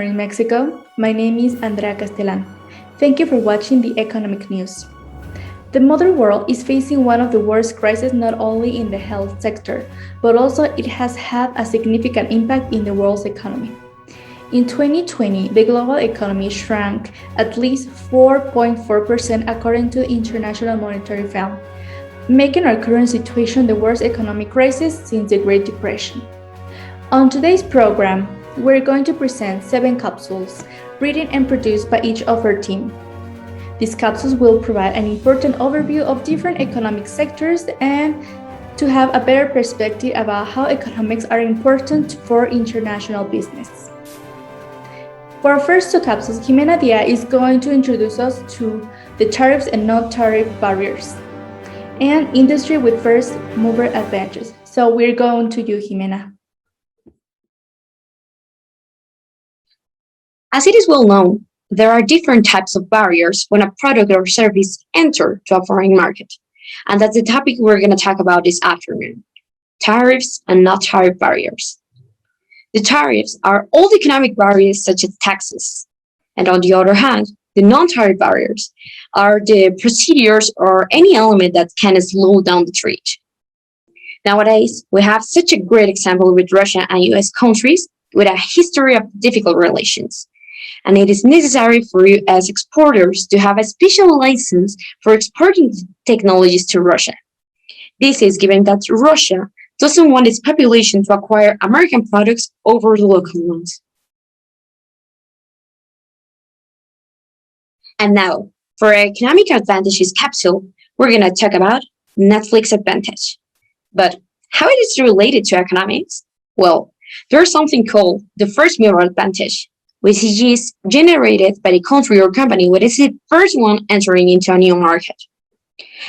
or in Mexico, my name is Andrea Castellan. Thank you for watching the economic news. The modern world is facing one of the worst crises not only in the health sector, but also it has had a significant impact in the world's economy. In 2020, the global economy shrank at least 4.4% according to the International Monetary Fund, making our current situation the worst economic crisis since the Great Depression. On today's program, we're going to present 7 capsules, written and produced by each of our team. These capsules will provide an important overview of different economic sectors and to have a better perspective about how economics are important for international business. For our first 2 capsules, Jimena Dia is going to introduce us to the tariffs and non-tariff barriers and industry with first mover advantages. So we're going to you, Jimena. As it is well known, there are different types of barriers when a product or service enter to a foreign market. And that's the topic we're going to talk about this afternoon. Tariffs and non-tariff barriers. The tariffs are all the economic barriers such as taxes. And on the other hand, the non-tariff barriers are the procedures or any element that can slow down the trade. Nowadays, we have such a great example with Russia and US countries with a history of difficult relations. And it is necessary for you as exporters to have a special license for exporting technologies to Russia. This is given that Russia doesn't want its population to acquire American products over the local ones. And now, for our economic advantages capsule, we're going to talk about Netflix advantage. But how it is related to economics? Well, there's something called the first mover advantage, which is generated by the country or company when it's the first one entering into a new market.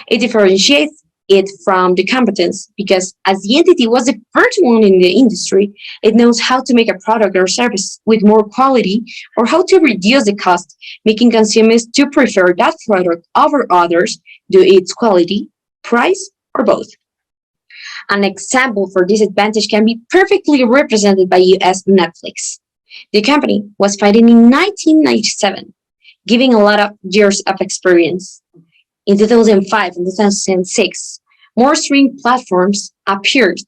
It differentiates it from the competence because as the entity was the first one in the industry, it knows how to make a product or service with more quality or how to reduce the cost, making consumers to prefer that product over others due to its quality, price, or both. An example for this advantage can be perfectly represented by US Netflix. The company was founded in 1997, giving a lot of years of experience. In 2005 and 2006, more streaming platforms appeared,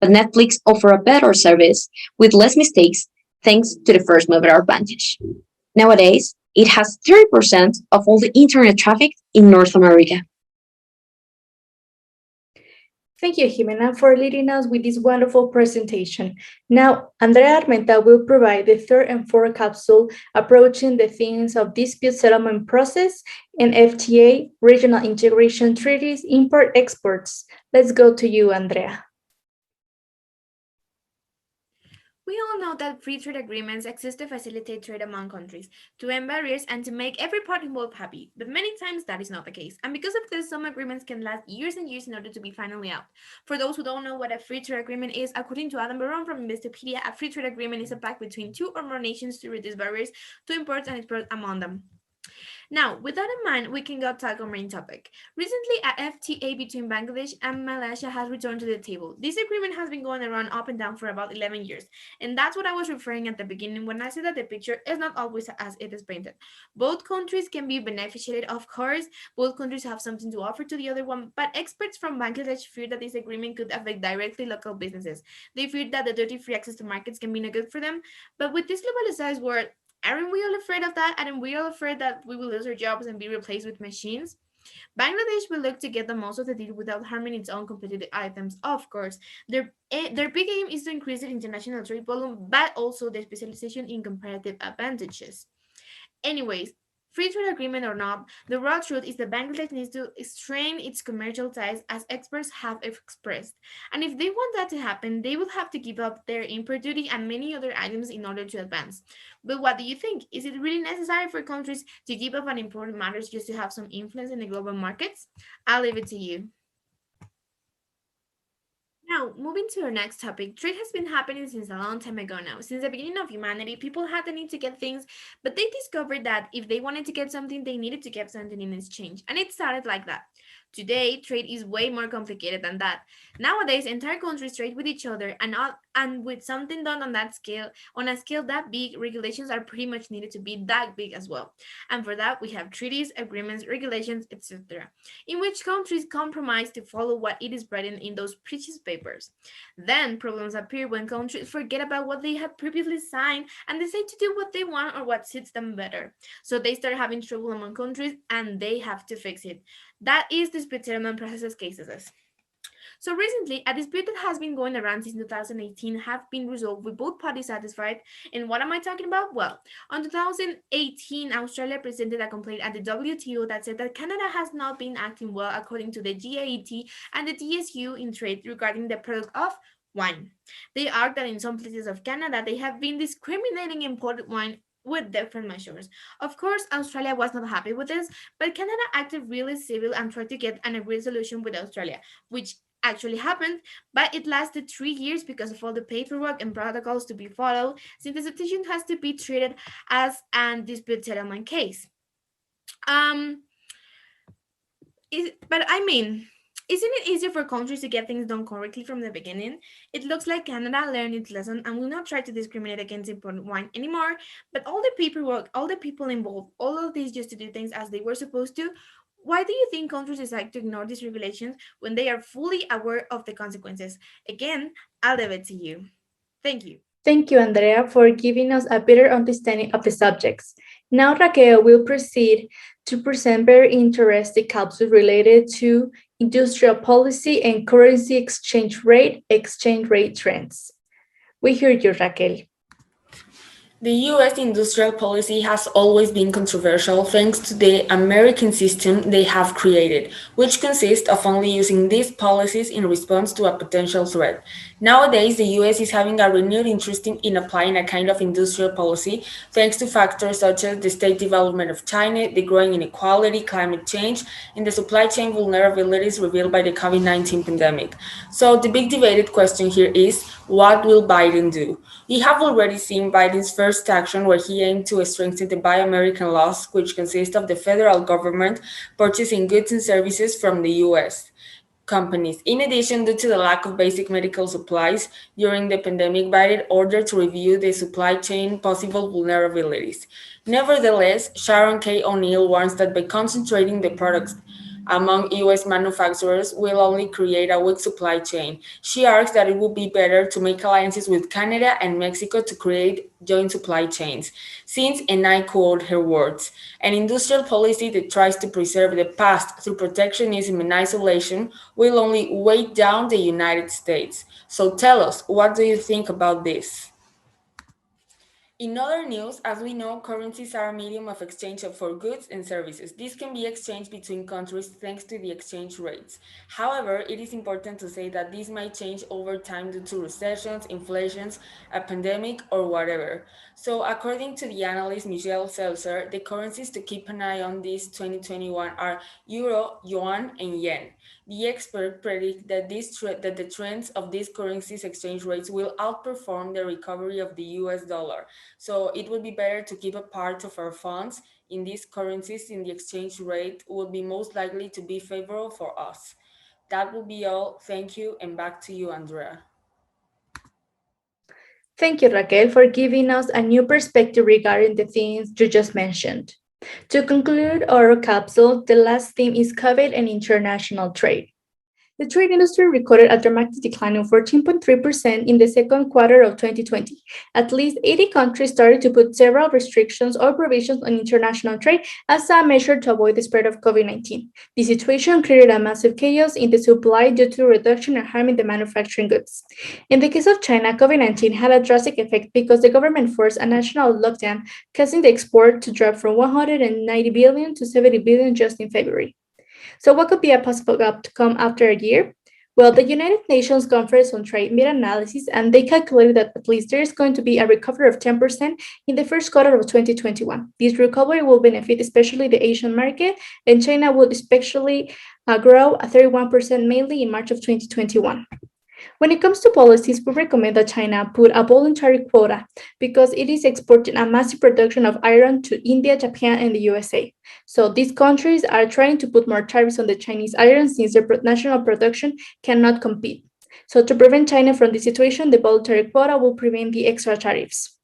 but Netflix offered a better service with less mistakes thanks to the first mover advantage. Nowadays, it has 30% of all the internet traffic in North America. Thank you, Jimena, for leading us with this wonderful presentation. Now, Andrea Armenta will provide the 3rd and 4th capsule approaching the themes of dispute settlement process and FTA, regional integration treaties, import-exports. Let's go to you, Andrea. We all know that free trade agreements exist to facilitate trade among countries, to end barriers, and to make every party involved happy. But many times that is not the case. And because of this, some agreements can last years and years in order to be finally out. For those who don't know what a free trade agreement is, according to Adam Baron from Investopedia, a free trade agreement is a pact between 2 or more nations to reduce barriers to import and export among them. Now, with that in mind, we can go to our main topic. Recently, a FTA between Bangladesh and Malaysia has returned to the table. This agreement has been going around up and down for about 11 years. And that's what I was referring at the beginning when I said that the picture is not always as it is painted. Both countries can be beneficiated, of course. Both countries have something to offer to the other one. But experts from Bangladesh fear that this agreement could affect directly local businesses. They fear that the duty-free access to markets can be no good for them. But with this globalized world, aren't we all afraid of that? Aren't we all afraid that we will lose our jobs and be replaced with machines? Bangladesh will look to get the most of the deal without harming its own competitive items, of course. Their big aim is to increase the international trade volume, but also their specialization in comparative advantages. Anyways, free trade agreement or not, the raw truth is that Bangladesh needs to strain its commercial ties as experts have expressed. And if they want that to happen, they will have to give up their import duty and many other items in order to advance. But what do you think? Is it really necessary for countries to give up on important matters just to have some influence in the global markets? I'll leave it to you. Now, moving to our next topic, trade has been happening since a long time ago now. Since the beginning of humanity, people had the need to get things, but they discovered that if they wanted to get something, they needed to get something in exchange. And it started like that. Today, trade is way more complicated than that. Nowadays, entire countries trade with each other, and with something done on that scale, on a scale that big, regulations are pretty much needed to be that big as well. And for that, we have treaties, agreements, regulations, etc., in which countries compromise to follow what it is written in those precious papers. Then problems appear when countries forget about what they had previously signed and decide to do what they want or what suits them better. So they start having trouble among countries and they have to fix it. That is dispute settlement processes cases. So recently, a dispute that has been going around since 2018 have been resolved with both parties satisfied. And what am I talking about? Well, on 2018, Australia presented a complaint at the WTO that said that Canada has not been acting well according to the GAET and the TSU in trade regarding the product of wine. They argue that in some places of Canada, they have been discriminating imported wine with different measures. Of course, Australia was not happy with this, but Canada acted really civil and tried to get an agreed solution with Australia, which actually happened, but it lasted 3 years because of all the paperwork and protocols to be followed, since the situation has to be treated as a dispute settlement case. Um, but I mean, isn't it easier for countries to get things done correctly from the beginning? It looks like Canada learned its lesson and will not try to discriminate against imported wine anymore. But all the paperwork, all the people involved, all of these just to do things as they were supposed to. Why do you think countries decide to ignore these regulations when they are fully aware of the consequences? Again, I'll leave it to you. Thank you. Thank you, Andrea, for giving us a better understanding of the subjects. Now, Raquel will proceed to present very interesting capsules related to industrial policy and currency exchange rate trends. We hear you, Raquel. The US industrial policy has always been controversial thanks to the American system they have created, which consists of only using these policies in response to a potential threat. Nowadays, the US is having a renewed interest in applying a kind of industrial policy thanks to factors such as the state development of China, the growing inequality, climate change, and the supply chain vulnerabilities revealed by the COVID-19 pandemic. So the big debated question here is, what will Biden do? We have already seen Biden's first action where he aimed to strengthen the Buy American laws, which consist of the federal government purchasing goods and services from the US companies. In addition, due to the lack of basic medical supplies during the pandemic, Biden ordered to review the supply chain possible vulnerabilities. Nevertheless, Sharon K. O'Neill warns that by concentrating the products among US manufacturers will only create a weak supply chain. She argues that it would be better to make alliances with Canada and Mexico to create joint supply chains, since, and I quote her words, an industrial policy that tries to preserve the past through protectionism and isolation will only weigh down the United States. So tell us, what do you think about this? In other news, as we know, currencies are a medium of exchange for goods and services. These can be exchanged between countries thanks to the exchange rates. However, it is important to say that these might change over time due to recessions, inflations, a pandemic, or whatever. So according to the analyst Michelle Seltzer, the currencies to keep an eye on this 2021 are euro, yuan, and yen. The experts predict that that the trends of these currencies exchange rates will outperform the recovery of the US dollar. So it would be better to keep a part of our funds in these currencies in the exchange rate would be most likely to be favorable for us. That will be all. Thank you, and back to you, Andrea. Thank you, Raquel, for giving us a new perspective regarding the things you just mentioned. To conclude our capsule, the last theme is COVID and international trade. The trade industry recorded a dramatic decline of 14.3% in the second quarter of 2020. At least 80 countries started to put several restrictions or provisions on international trade as a measure to avoid the spread of COVID-19. The situation created a massive chaos in the supply due to a reduction and harm in the manufacturing goods. In the case of China, COVID-19 had a drastic effect because the government forced a national lockdown, causing the export to drop from 190 billion to 70 billion just in February. So what could be a possible outcome after a year? Well, the United Nations Conference on Trade made analysis and they calculated that at least there is going to be a recovery of 10% in the first quarter of 2021. This recovery will benefit especially the Asian market, and China will especially grow at 31% mainly in March of 2021. When it comes to policies, we recommend that China put a voluntary quota because it is exporting a massive production of iron to India, Japan, and the USA. So these countries are trying to put more tariffs on the Chinese iron since their national production cannot compete. So to prevent China from this situation, the voluntary quota will prevent the extra tariffs.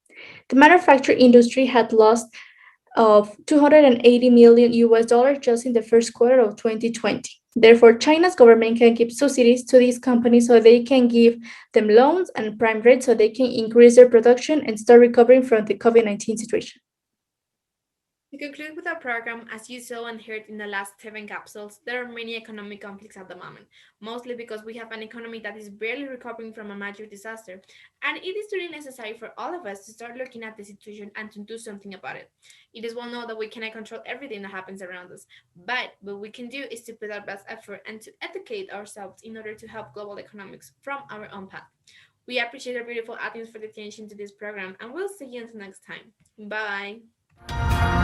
The manufacturing industry had lost of 280 million US dollars just in the first quarter of 2020. Therefore, China's government can give subsidies to these companies so they can give them loans and prime rates so they can increase their production and start recovering from the COVID-19 situation. To conclude with our program, as you saw and heard in the last 7 capsules, there are many economic conflicts at the moment, mostly because we have an economy that is barely recovering from a major disaster, and it is really necessary for all of us to start looking at the situation and to do something about it. It is well known that we cannot control everything that happens around us, but what we can do is to put our best effort and to educate ourselves in order to help global economics from our own path. We appreciate our beautiful audience for the attention to this program, and we'll see you until next time. Bye.